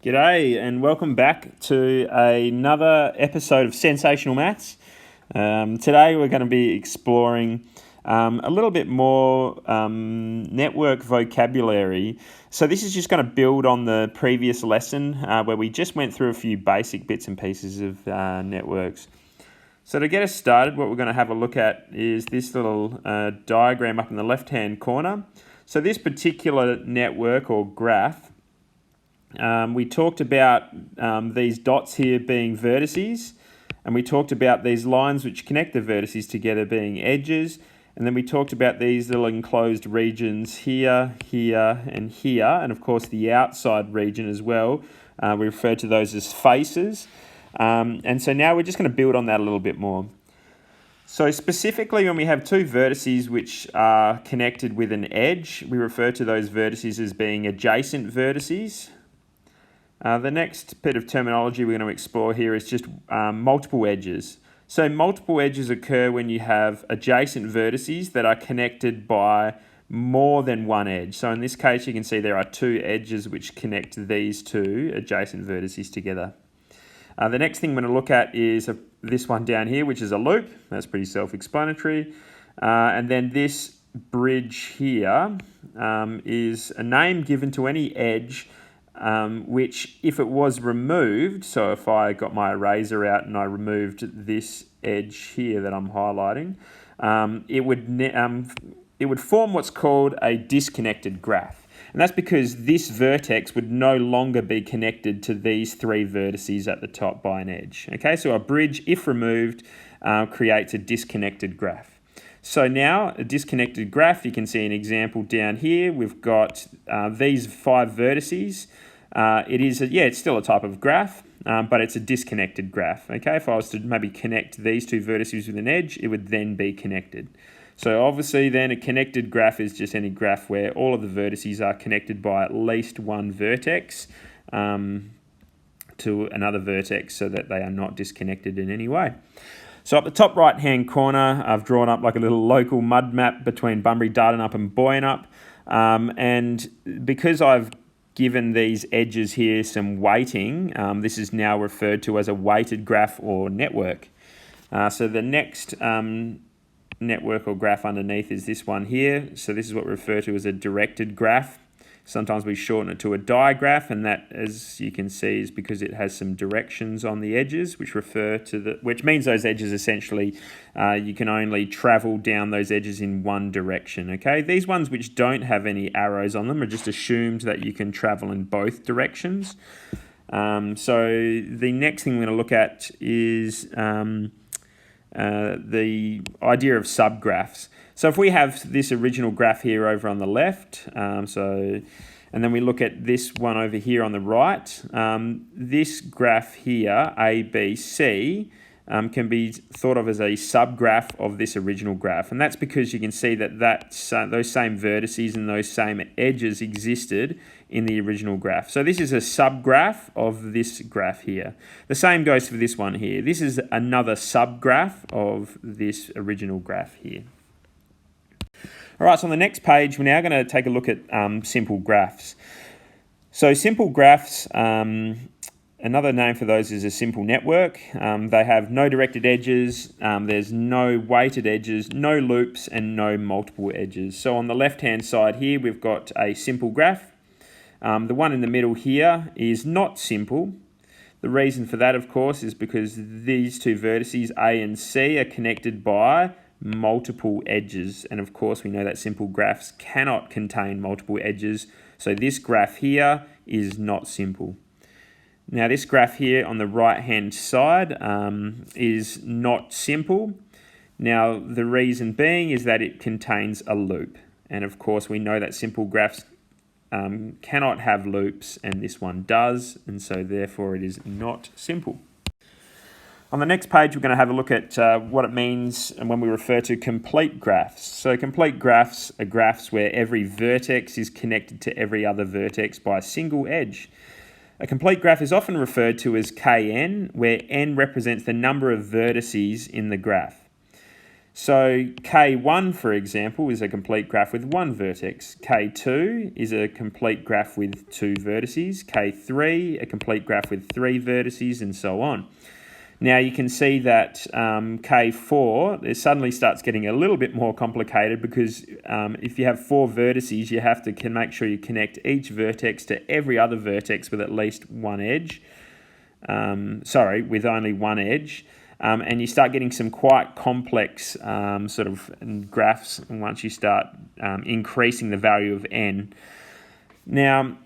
G'day and welcome back to another episode of Sensational Maths. Today we're going to be exploring a little bit more network vocabulary. So this is just going to build on the previous lesson where we just went through a few basic bits and pieces of networks. So to get us started, what we're going to have a look at is this little diagram up in the left-hand corner. So this particular network or graph, we talked about these dots here being vertices, and we talked about these lines which connect the vertices together being edges, and then we talked about these little enclosed regions here, here, and here, and of course the outside region as well. We refer to those as faces, and so now we're just going to build on that a little bit more. So specifically when we have two vertices which are connected with an edge, we refer to those vertices as being adjacent vertices. The next bit of terminology we're going to explore here is just multiple edges. So multiple edges occur when you have adjacent vertices that are connected by more than one edge. So in this case, you can see there are two edges which connect these two adjacent vertices together. The next thing we're going to look at is this one down here, which is a loop. That's pretty self-explanatory. And then this bridge here is a name given to any edge which, if it was removed, so if I got my eraser out and I removed this edge here that I'm highlighting, it would form what's called a disconnected graph. And that's because this vertex would no longer be connected to these three vertices at the top by an edge. Okay, so a bridge, if removed, creates a disconnected graph. So now, a disconnected graph, you can see an example down here. We've got these five vertices. It's still a type of graph, but it's a disconnected graph. Okay, if I was to maybe connect these two vertices with an edge, it would then be connected. So obviously then a connected graph is just any graph where all of the vertices are connected by at least one vertex to another vertex so that they are not disconnected in any way. So up the top right-hand corner, I've drawn up like a little local mud map between Bunbury, Dardanup and Boyanup. And because I've given these edges here some weighting, this is now referred to as a weighted graph or network. So the next network or graph underneath is this one here. So this is what we refer to as a directed graph. Sometimes we shorten it to a digraph, and that, as you can see, is because it has some directions on the edges, which means those edges essentially you can only travel down those edges in one direction. Okay, these ones which don't have any arrows on them are just assumed that you can travel in both directions. So the next thing we're going to look at is the idea of subgraphs. So if we have this original graph here over on the left, and then we look at this one over here on the right, this graph here, ABC, can be thought of as a subgraph of this original graph. And that's because you can see that those same vertices and those same edges existed in the original graph. So this is a subgraph of this graph here. The same goes for this one here. This is another subgraph of this original graph here. All right, so on the next page, we're now going to take a look at simple graphs. So simple graphs, another name for those is a simple network. They have no directed edges, there's no weighted edges, no loops, and no multiple edges. So on the left-hand side here, we've got a simple graph. The one in the middle here is not simple. The reason for that, of course, is because these two vertices, A and C, are connected by multiple edges, and of course we know that simple graphs cannot contain multiple edges, so this graph here is not simple. Now this graph here on the right hand side is not simple. Now the reason being is that it contains a loop, and of course we know that simple graphs cannot have loops, and this one does, and so therefore it is not simple. On the next page, we're going to have a look at what it means when we refer to complete graphs. So complete graphs are graphs where every vertex is connected to every other vertex by a single edge. A complete graph is often referred to as Kn, where n represents the number of vertices in the graph. So K1, for example, is a complete graph with one vertex. K2 is a complete graph with two vertices. K3, a complete graph with three vertices, and so on. Now you can see that K4, it suddenly starts getting a little bit more complicated because if you have four vertices, you have to make sure you connect each vertex to every other vertex with at least one edge. With only one edge. And you start getting some quite complex sort of graphs once you start increasing the value of n. Now,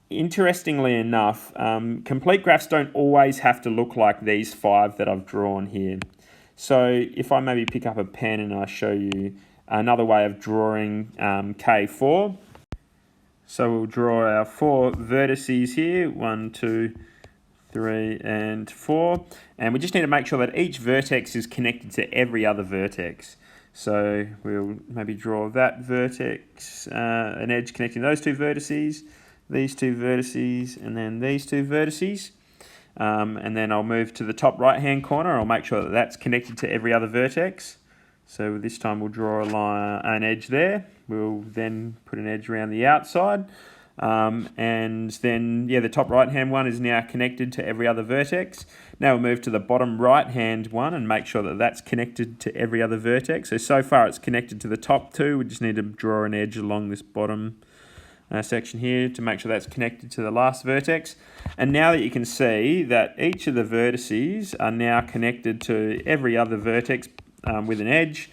interestingly enough, complete graphs don't always have to look like these five that I've drawn here. So if I maybe pick up a pen and I show you another way of drawing K4. So we'll draw our four vertices here, 1, 2, 3, and 4. And we just need to make sure that each vertex is connected to every other vertex. So we'll maybe draw that vertex, an edge connecting those two vertices, these two vertices, and then these two vertices. And then I'll move to the top right-hand corner. I'll make sure that that's connected to every other vertex. So this time we'll draw an edge there. We'll then put an edge around the outside. And then, the top right-hand one is now connected to every other vertex. Now we'll move to the bottom right-hand one and make sure that that's connected to every other vertex. So far it's connected to the top two. We just need to draw an edge along this bottom section here to make sure that's connected to the last vertex. And now that you can see that each of the vertices are now connected to every other vertex with an edge,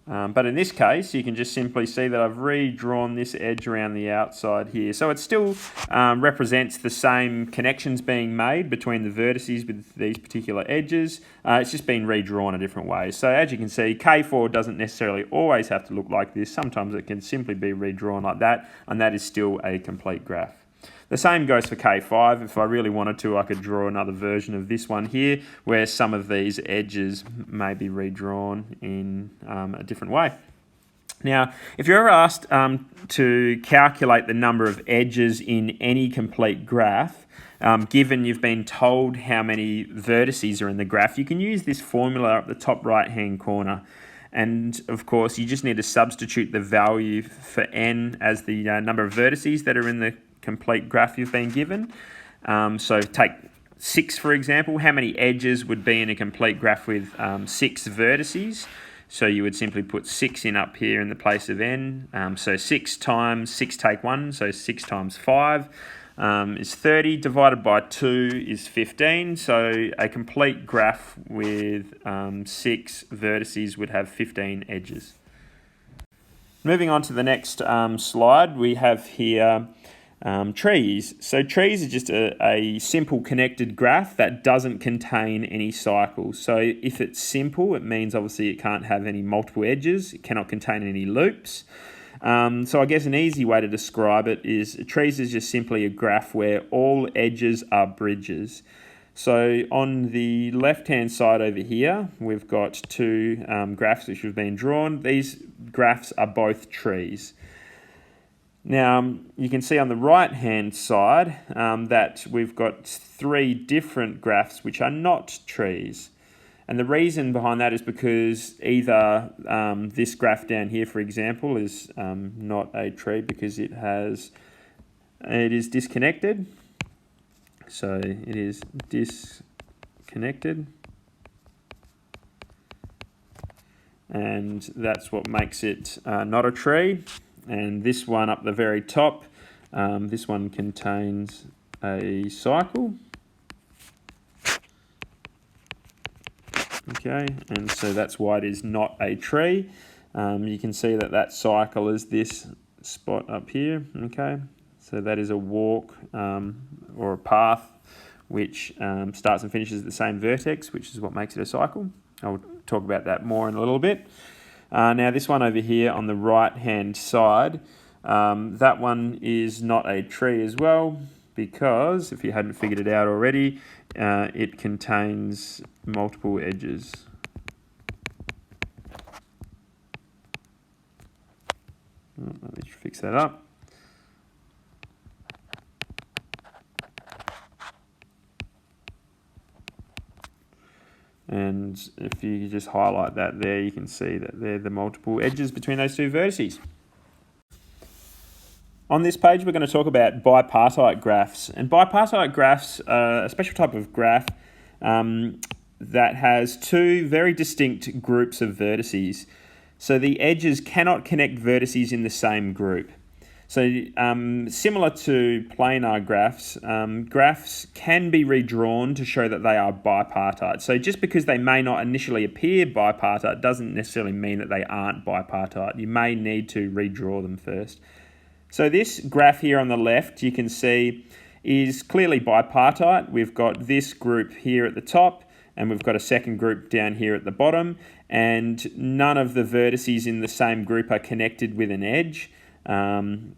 but in this case, you can just simply see that I've redrawn this edge around the outside here. So it still represents the same connections being made between the vertices with these particular edges. It's just been redrawn a different way. So as you can see, K4 doesn't necessarily always have to look like this. Sometimes it can simply be redrawn like that, and that is still a complete graph. The same goes for K5. If I really wanted to, I could draw another version of this one here where some of these edges may be redrawn in a different way. Now, if you're ever asked to calculate the number of edges in any complete graph, given you've been told how many vertices are in the graph, you can use this formula up the top right-hand corner. And of course, you just need to substitute the value for n as the number of vertices that are in the complete graph you've been given. So take 6, for example. How many edges would be in a complete graph with 6 vertices? So you would simply put 6 in up here in the place of n. So 6 times 6 take 1, so 6 times 5 is 30, divided by 2 is 15. So a complete graph with 6 vertices would have 15 edges. Moving on to the next slide, we have here trees. So trees are just a simple connected graph that doesn't contain any cycles. So if it's simple, it means obviously it can't have any multiple edges. It cannot contain any loops. So I guess an easy way to describe it is trees is just simply a graph where all edges are bridges. So on the left-hand side over here, we've got two graphs which have been drawn. These graphs are both trees. Now, you can see on the right-hand side that we've got 3 different graphs which are not trees. And the reason behind that is because either this graph down here, for example, is not a tree because it is disconnected. So it is disconnected. And that's what makes it not a tree. And this one up the very top, this one contains a cycle. Okay, and so that's why it is not a tree. You can see that cycle is this spot up here. Okay, so that is a walk or a path which starts and finishes at the same vertex, which is what makes it a cycle. I'll talk about that more in a little bit. Now this one over here on the right hand side, that one is not a tree as well, because if you hadn't figured it out already, it contains multiple edges. Let me fix that up. And if you just highlight that there, you can see that they're the multiple edges between those two vertices. On this page, we're going to talk about bipartite graphs. And bipartite graphs are a special type of graph that has two very distinct groups of vertices. So the edges cannot connect vertices in the same group. So similar to planar graphs, graphs can be redrawn to show that they are bipartite. So just because they may not initially appear bipartite doesn't necessarily mean that they aren't bipartite. You may need to redraw them first. So this graph here on the left, you can see, is clearly bipartite. We've got this group here at the top, and we've got a second group down here at the bottom, and none of the vertices in the same group are connected with an edge. And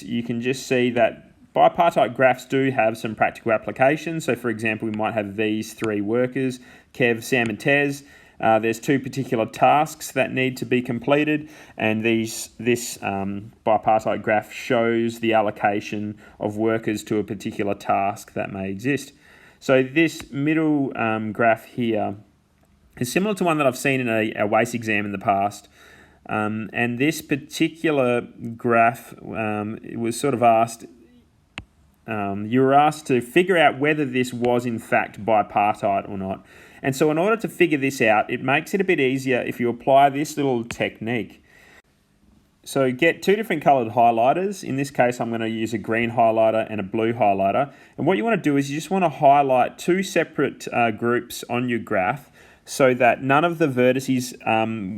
you can just see that bipartite graphs do have some practical applications. So for example, we might have these three workers, Kev, Sam and Tez. There's two particular tasks that need to be completed, and this bipartite graph shows the allocation of workers to a particular task that may exist. So this middle graph here is similar to one that I've seen in a WACE exam in the past. And this particular graph, it was sort of asked, you were asked to figure out whether this was in fact bipartite or not. And so in order to figure this out, it makes it a bit easier if you apply this little technique. So get two different coloured highlighters. In this case, I'm going to use a green highlighter and a blue highlighter. And what you want to do is you just want to highlight two separate groups on your graph, so that none of the vertices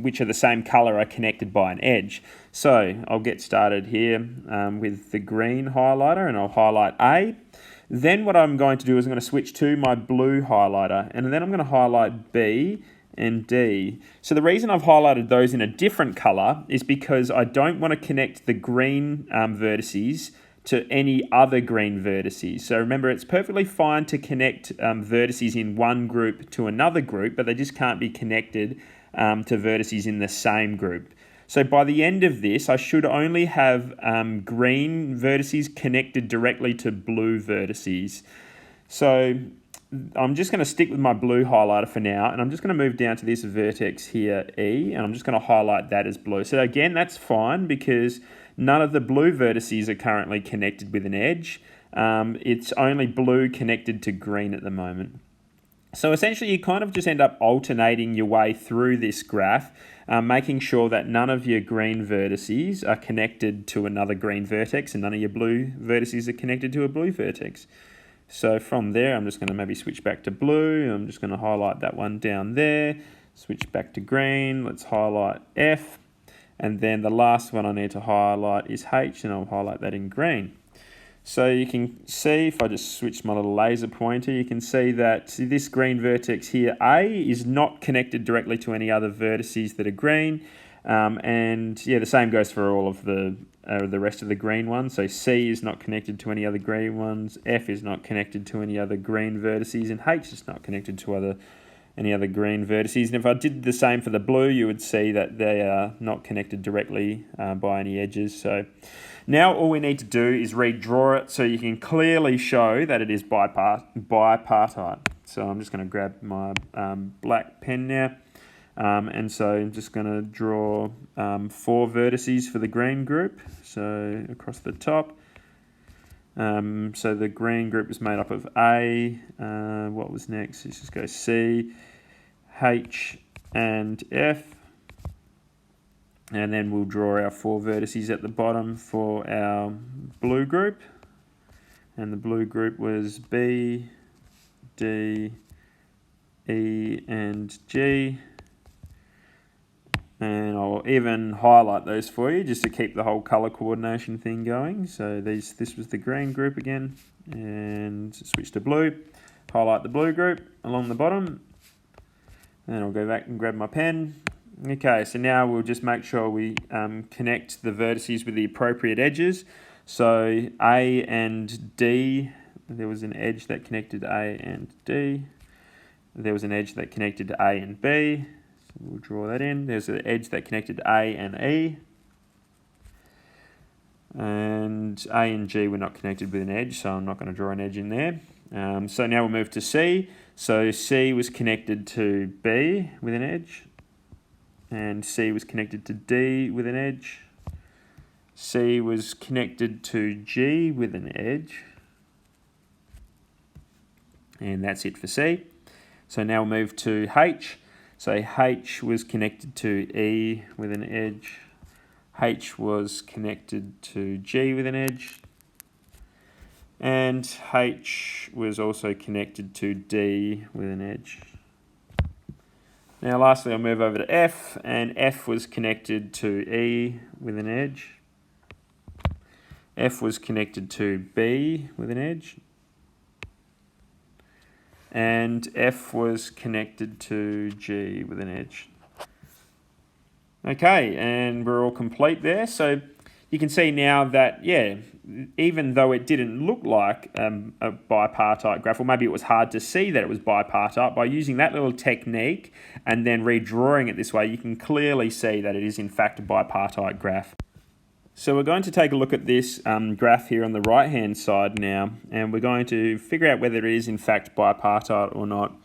which are the same colour are connected by an edge. So I'll get started here with the green highlighter, and I'll highlight A. Then what I'm going to do is I'm going to switch to my blue highlighter, and then I'm going to highlight B and D. So the reason I've highlighted those in a different colour is because I don't want to connect the green vertices to any other green vertices. So remember, it's perfectly fine to connect vertices in one group to another group, but they just can't be connected to vertices in the same group. So by the end of this, I should only have green vertices connected directly to blue vertices. So I'm just going to stick with my blue highlighter for now, and I'm just going to move down to this vertex here, E, and I'm just going to highlight that as blue. So again, that's fine because none of the blue vertices are currently connected with an edge. It's only blue connected to green at the moment. So essentially you kind of just end up alternating your way through this graph, making sure that none of your green vertices are connected to another green vertex and none of your blue vertices are connected to a blue vertex. So from there, I'm just going to maybe switch back to blue. I'm just going to highlight that one down there, switch back to green. Let's highlight F. And then the last one I need to highlight is H, and I'll highlight that in green. So you can see, if I just switch my little laser pointer, you can see that this green vertex here, A, is not connected directly to any other vertices that are green. And yeah, the same goes for all of the rest of the green ones. So C is not connected to any other green ones, F is not connected to any other green vertices, and H is not connected to any other green vertices. And if I did the same for the blue, you would see that they are not connected directly by any edges. So now all we need to do is redraw it so you can clearly show that it is bipartite. So I'm just going to grab my black pen now. And so I'm just going to draw 4 vertices for the green group. So across the top. So the green group is made up of A. What was next? Let's just go C, H, and F. And then we'll draw our 4 vertices at the bottom for our blue group. And the blue group was B, D, E, and G. And I'll even highlight those for you just to keep the whole colour coordination thing going. So this was the green group again, and switch to blue. Highlight the blue group along the bottom, and I'll go back and grab my pen. Okay, so now we'll just make sure we connect the vertices with the appropriate edges. So A and D, there was an edge that connected A and D. There was an edge that connected A and B. We'll draw that in. There's an edge that connected A and E. And A and G were not connected with an edge, so I'm not going to draw an edge in there. So now we'll move to C. So C was connected to B with an edge, and C was connected to D with an edge. C was connected to G with an edge, and that's it for C. So now we'll move to H. So H was connected to E with an edge. H was connected to G with an edge. And H was also connected to D with an edge. Now lastly, I'll move over to F, and F was connected to E with an edge. F was connected to B with an edge. And F was connected to G with an edge. Okay, and we're all complete there. So you can see now that, yeah, even though it didn't look like a bipartite graph, or maybe it was hard to see that it was bipartite, by using that little technique and then redrawing it this way, you can clearly see that it is in fact a bipartite graph. So we're going to take a look at this graph here on the right-hand side now, and we're going to figure out whether it is in fact bipartite or not.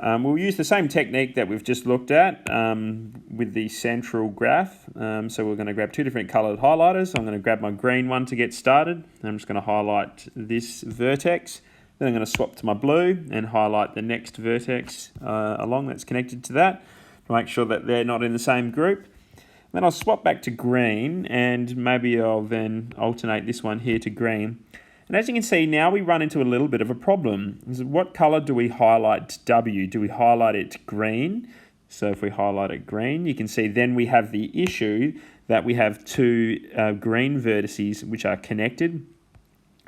We'll use the same technique that we've just looked at with the central graph. So we're going to grab two different coloured highlighters. I'm going to grab my green one to get started. I'm just going to highlight this vertex. Then I'm going to swap to my blue and highlight the next vertex along that's connected to that to make sure that they're not in the same group. Then I'll swap back to green, and maybe I'll then alternate this one here to green. And as you can see, now we run into a little bit of a problem. What colour do we highlight W? Do we highlight it green? So if we highlight it green, you can see then we have the issue that we have two green vertices which are connected,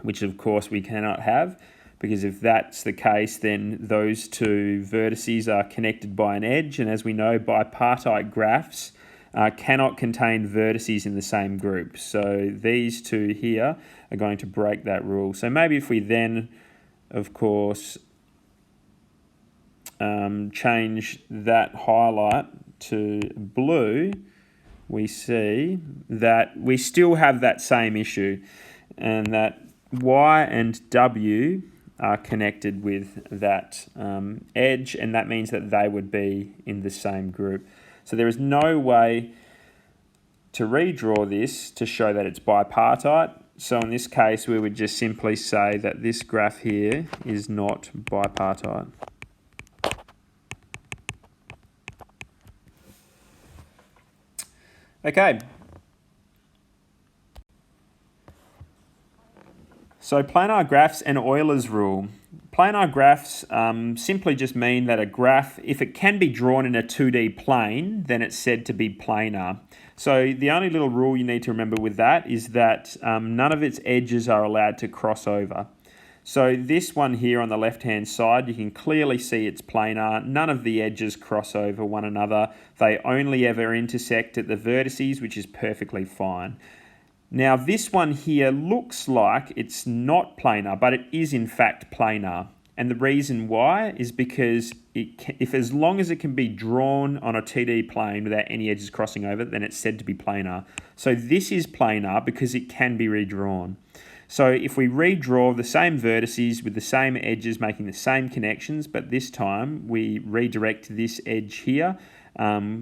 which of course we cannot have, because if that's the case, then those two vertices are connected by an edge. And as we know, bipartite graphs cannot contain vertices in the same group. So these two here are going to break that rule. So maybe if we then, of course, change that highlight to blue, we see that we still have that same issue, and that Y and W are connected with that edge, and that means that they would be in the same group. So there is no way to redraw this to show that it's bipartite. So in this case, we would just simply say that this graph here is not bipartite. Okay. So planar graphs and Euler's rule. Planar graphs simply just mean that a graph, if it can be drawn in a 2D plane, then it's said to be planar. So the only little rule you need to remember with that is that none of its edges are allowed to cross over. So this one here on the left-hand side, you can clearly see it's planar. None of the edges cross over one another. They only ever intersect at the vertices, which is perfectly fine. Now this one here looks like it's not planar, but it is in fact planar. And the reason why is because if as long as it can be drawn on a 2D plane without any edges crossing over, then it's said to be planar. So this is planar because it can be redrawn. So if we redraw the same vertices with the same edges making the same connections, but this time we redirect this edge here,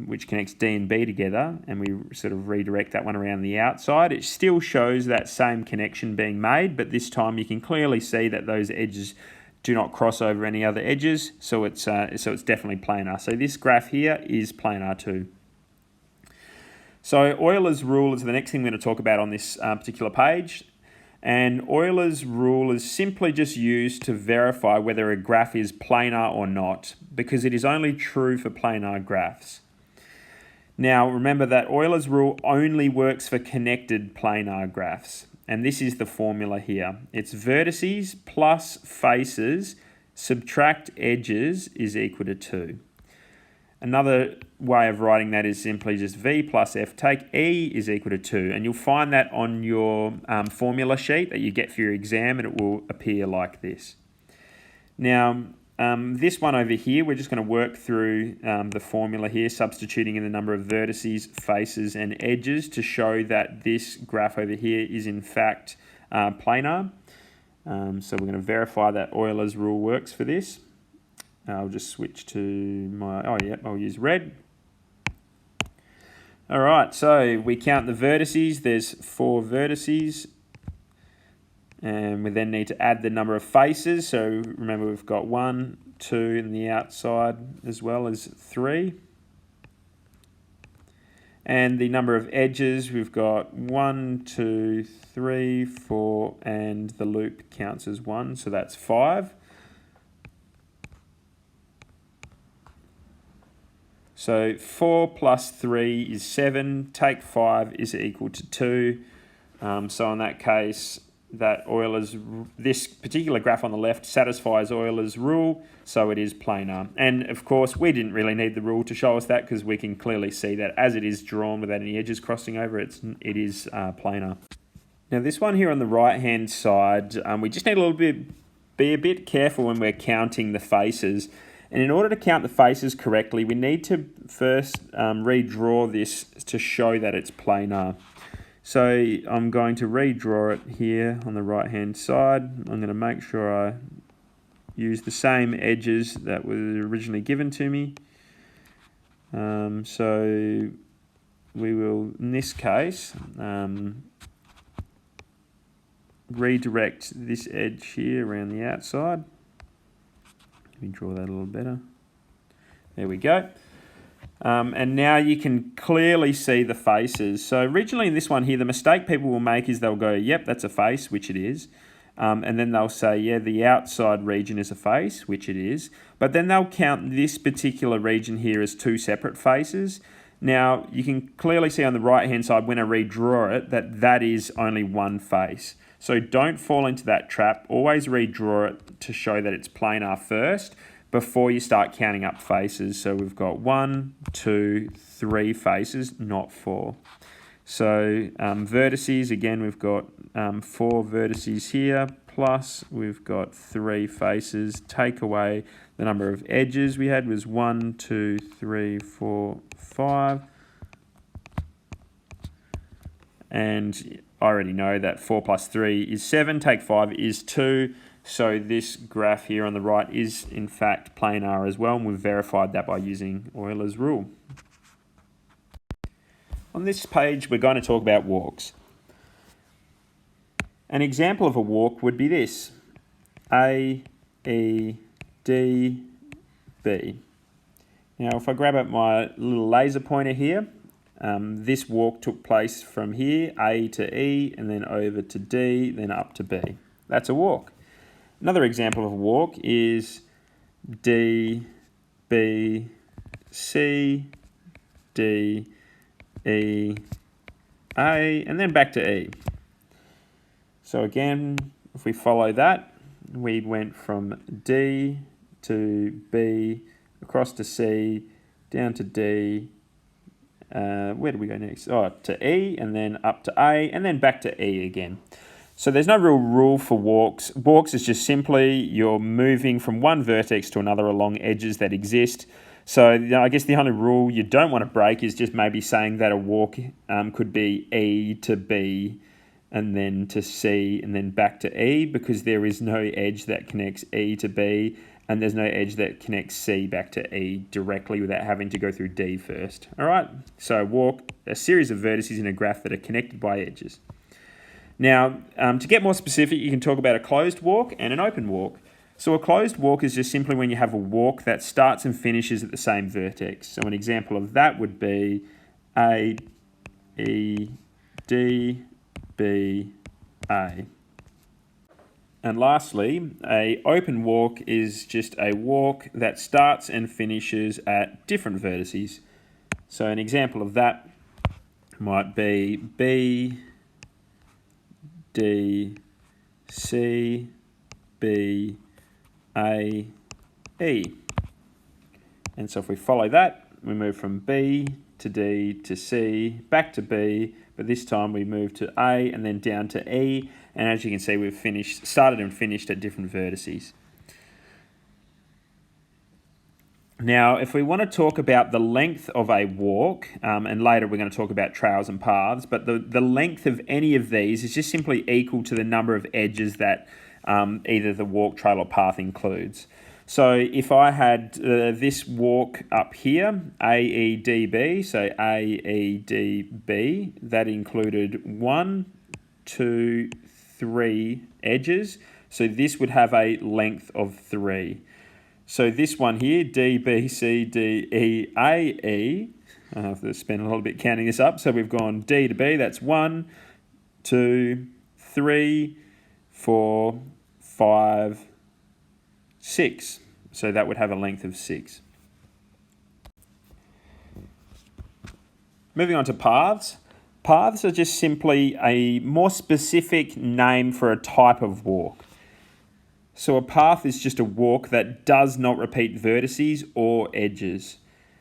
which connects D and B together, and we sort of redirect that one around the outside, it still shows that same connection being made, but this time you can clearly see that those edges do not cross over any other edges, so it's definitely planar. So this graph here is planar too. So Euler's rule is the next thing we're going to talk about on this particular page. And Euler's rule is simply just used to verify whether a graph is planar or not, because it is only true for planar graphs. Now remember that Euler's rule only works for connected planar graphs, and this is the formula here. It's vertices plus faces subtract edges is equal to 2. Another way of writing that is simply just V plus F. Take E is equal to 2, and you'll find that on your formula sheet that you get for your exam, and it will appear like this. Now, this one over here, we're just going to work through the formula here, substituting in the number of vertices, faces, and edges to show that this graph over here is in fact planar. So we're going to verify that Euler's rule works for this. I'll just switch to my, I'll use red. All right, so we count the vertices. There's 4 vertices. And we then need to add the number of faces. So remember, we've got 1, 2 in the outside as well as 3. And the number of edges, we've got 1, 2, 3, 4, and the loop counts as 1, so that's 5. So 4 plus 3 is 7, take 5 is equal to 2. So in that case, this particular graph on the left satisfies Euler's rule, so it is planar. And of course, we didn't really need the rule to show us that, because we can clearly see that as it is drawn without any edges crossing over, it is planar. Now this one here on the right hand side, we just need be a bit careful when we're counting the faces. And in order to count the faces correctly, we need to first redraw this to show that it's planar. So I'm going to redraw it here on the right hand side. I'm going to make sure I use the same edges that were originally given to me. So we will, in this case, redirect this edge here around the outside. Let me draw that a little better. There we go. And now you can clearly see the faces. So originally in this one here, the mistake people will make is they'll go, yep, that's a face, which it is. And then they'll say, yeah, the outside region is a face, which it is. But then they'll count this particular region here as 2 separate faces. Now, you can clearly see on the right-hand side when I redraw it that is only one face. So don't fall into that trap. Always redraw it to show that it's planar first before you start counting up faces. So we've got 1, 2, 3 faces, not 4. So vertices, again, we've got 4 vertices here, plus we've got 3 faces. Take away the number of edges we had was 1, 2, 3, 4, 5. And I already know that 4 plus 3 is 7, take 5 is 2. So this graph here on the right is in fact planar as well, and we've verified that by using Euler's rule. On this page, we're going to talk about walks. An example of a walk would be this: A, E, D, B. Now, if I grab up my little laser pointer here, this walk took place from here, A to E, and then over to D, then up to B. That's a walk. Another example of a walk is D, B, C, D, E, A, and then back to E. So again, if we follow that, we went from D to B, across to C, down to D, where do we go next? Oh, to E, and then up to A, and then back to E again. So there's no real rule for walks. Walks is just simply you're moving from one vertex to another along edges that exist. So I guess the only rule you don't want to break is just maybe saying that a walk could be E to B, and then to C, and then back to E, because there is no edge that connects E to B, and there's no edge that connects C back to E directly without having to go through D first. All right, so walk, a series of vertices in a graph that are connected by edges. Now, to get more specific, you can talk about a closed walk and an open walk. So a closed walk is just simply when you have a walk that starts and finishes at the same vertex. So an example of that would be A, E, D, B, A. And lastly, an open walk is just a walk that starts and finishes at different vertices. So an example of that might be B, D, C, B, A, E. And so if we follow that, we move from B to D to C, back to B, but this time we move to A and then down to E. And as you can see, we've started and finished at different vertices. Now, if we want to talk about the length of a walk, and later we're going to talk about trails and paths, but the length of any of these is just simply equal to the number of edges that either the walk, trail, or path includes. So if I had this walk up here, AEDB, so AEDB, that included 1, 2, 3 edges. So this would have a length of 3. So this one here, D, B, C, D, E, A, E, I have to spend a little bit counting this up. So we've gone D to B, that's 1, 2, 3, 4, 5, 6. So that would have a length of 6. Moving on to paths. Paths are just simply a more specific name for a type of walk. So a path is just a walk that does not repeat vertices or edges.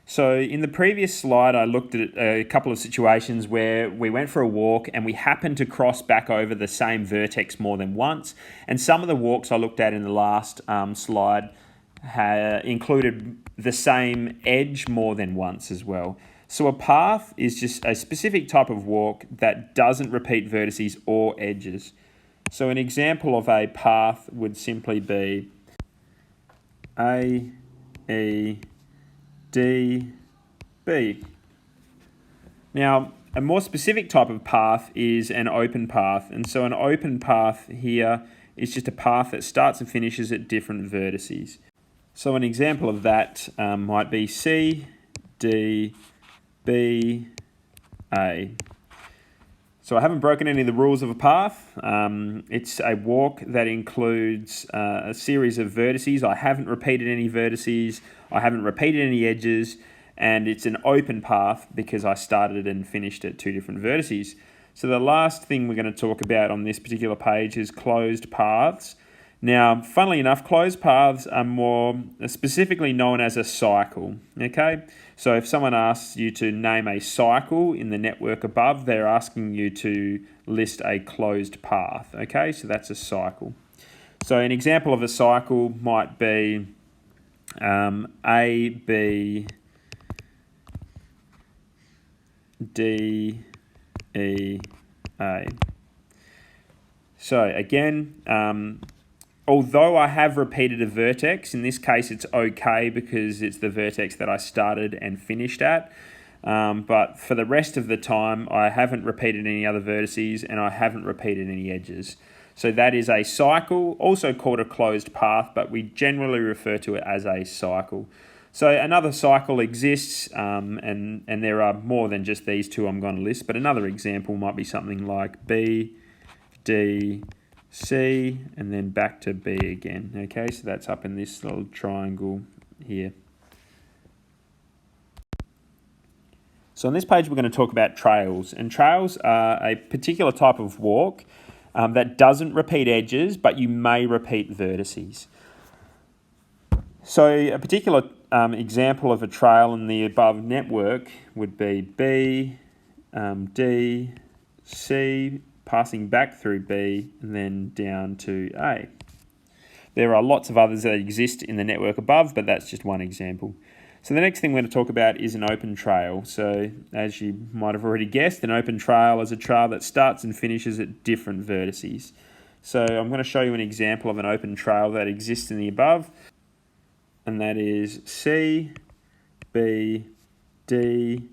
So in the previous slide, I looked at a couple of situations where we went for a walk and we happened to cross back over the same vertex more than once. And some of the walks I looked at in the last slide included the same edge more than once as well. So a path is just a specific type of walk that doesn't repeat vertices or edges. So an example of a path would simply be A, E, D, B. Now, a more specific type of path is an open path. And so an open path here is just a path that starts and finishes at different vertices. So an example of that might be C, D, B, A. So I haven't broken any of the rules of a path. It's a walk that includes a series of vertices. I haven't repeated any vertices. I haven't repeated any edges. And it's an open path because I started and finished at 2 different vertices. So the last thing we're going to talk about on this particular page is closed paths. Now, funnily enough, closed paths are more specifically known as a cycle, okay? So if someone asks you to name a cycle in the network above, they're asking you to list a closed path, okay? So that's a cycle. So an example of a cycle might be A, B, D, E, A. So again, although I have repeated a vertex, in this case it's okay because it's the vertex that I started and finished at. But for the rest of the time, I haven't repeated any other vertices and I haven't repeated any edges. So that is a cycle, also called a closed path, but we generally refer to it as a cycle. So another cycle exists, and there are more than just these two I'm going to list, but another example might be something like B, D, C, and then back to B again. Okay, so that's up in this little triangle here. So on this page, we're going to talk about trails. And trails are a particular type of walk that doesn't repeat edges, but you may repeat vertices. So a particular example of a trail in the above network would be B, D, C, passing back through B and then down to A. There are lots of others that exist in the network above, but that's just one example. So the next thing we're going to talk about is an open trail. So as you might have already guessed, an open trail is a trail that starts and finishes at different vertices. So I'm going to show you an example of an open trail that exists in the above, and that is C, B, D,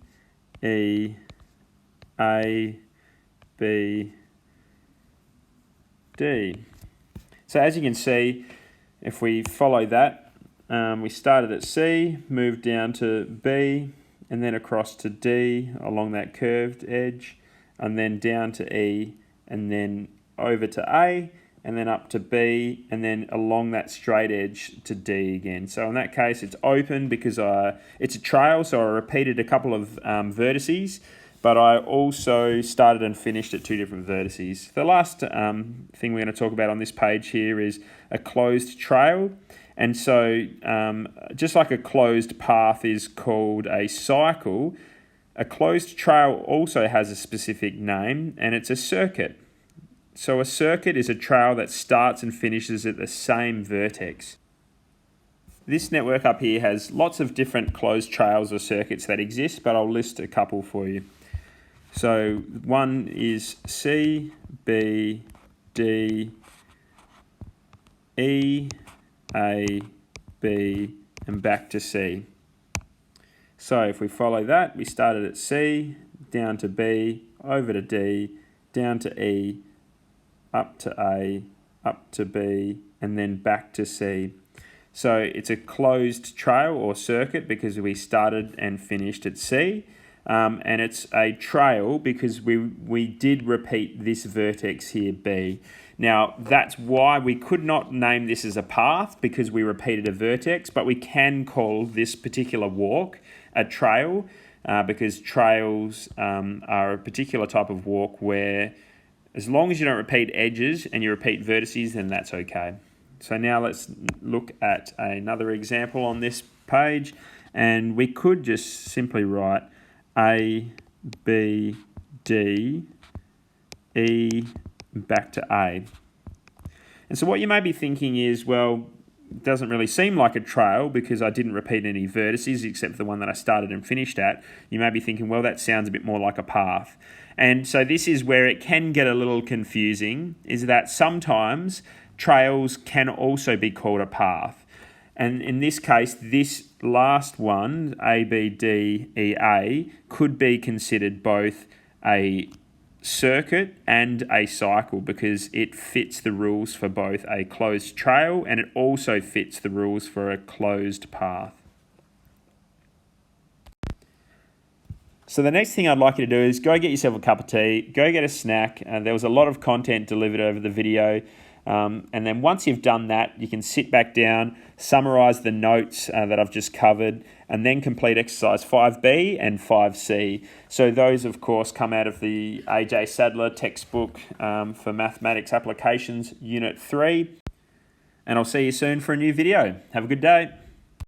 E, A, B, D. So as you can see, if we follow that, we started at C, moved down to B, and then across to D along that curved edge, and then down to E, and then over to A, and then up to B, and then along that straight edge to D again. So in that case, it's open because it's a trail, so I repeated a couple of vertices, but I also started and finished at 2 different vertices. The last thing we're going to talk about on this page here is a closed trail. And so just like a closed path is called a cycle, a closed trail also has a specific name, and it's a circuit. So a circuit is a trail that starts and finishes at the same vertex. this network up here has lots of different closed trails or circuits that exist, but I'll list a couple for you. So one is C, B, D, E, A, B, and back to C. So if we follow that, we started at C, down to B, over to D, down to E, up to A, up to B, and then back to C. So it's a closed trail or circuit because we started and finished at C. And it's a trail because we did repeat this vertex here, B. Now, that's why we could not name this as a path because we repeated a vertex, but we can call this particular walk a trail because trails are a particular type of walk where as long as you don't repeat edges and you repeat vertices, then that's okay. So now let's look at another example on this page, and we could just simply write A, B, D, E, back to A. And so what you may be thinking is, well, it doesn't really seem like a trail because I didn't repeat any vertices except for the one that I started and finished at. You may be thinking, well, that sounds a bit more like a path. And so this is where it can get a little confusing, is that sometimes trails can also be called a path. And in this case, this last one, A, B, D, E, A, could be considered both a circuit and a cycle because it fits the rules for both a closed trail and it also fits the rules for a closed path. So the next thing I'd like you to do is go get yourself a cup of tea, go get a snack. There was a lot of content delivered over the video. And then once you've done that, you can sit back down, summarise the notes that I've just covered, and then complete exercise 5B and 5C. So those, of course, come out of the AJ Sadler textbook for Mathematics Applications, Unit 3. And I'll see you soon for a new video. Have a good day.